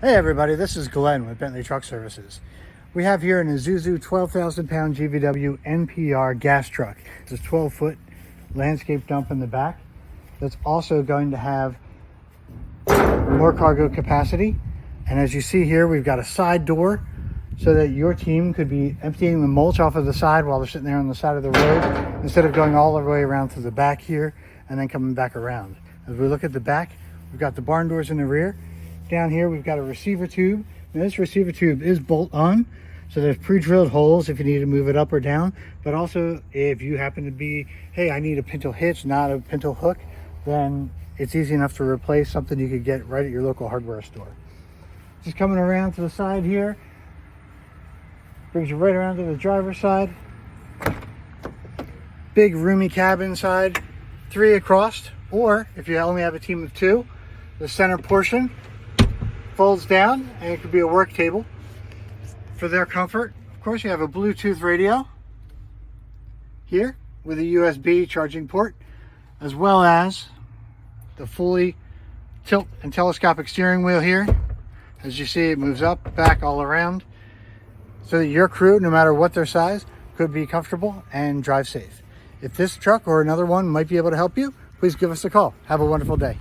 Hey everybody, this is Glenn with Bentley Truck Services. We have here an Isuzu 12,000 pound GVW NPR gas truck. It's a 12-foot landscape dump in the back that's also going to have more cargo capacity. And as you see here, we've got a side door so that your team could be emptying the mulch off of the side while they're sitting there on the side of the road, instead of going all the way around to the back here and then coming back around. As we look at the back, we've got the barn doors in the rear. Down here, we've got a receiver tube. Now, this receiver tube is bolt on, so there's pre-drilled holes if you need to move it up or down. But also, if you happen to be, hey, I need a pinto hitch, not a pinto hook, then it's easy enough to replace something you could get right at your local hardware store. Just coming around to the side here, brings you right around to the driver's side. Big roomy cab inside, 3 across, or if you only have a team of 2, the center portion folds down and it could be a work table for their comfort. Of course, you have a Bluetooth radio here with a USB charging port, as well as the fully tilt and telescopic steering wheel here. As you see, it moves up, back, all around, so that your crew, no matter what their size, could be comfortable and drive safe. If this truck or another one might be able to help you, please give us a call. Have a wonderful day.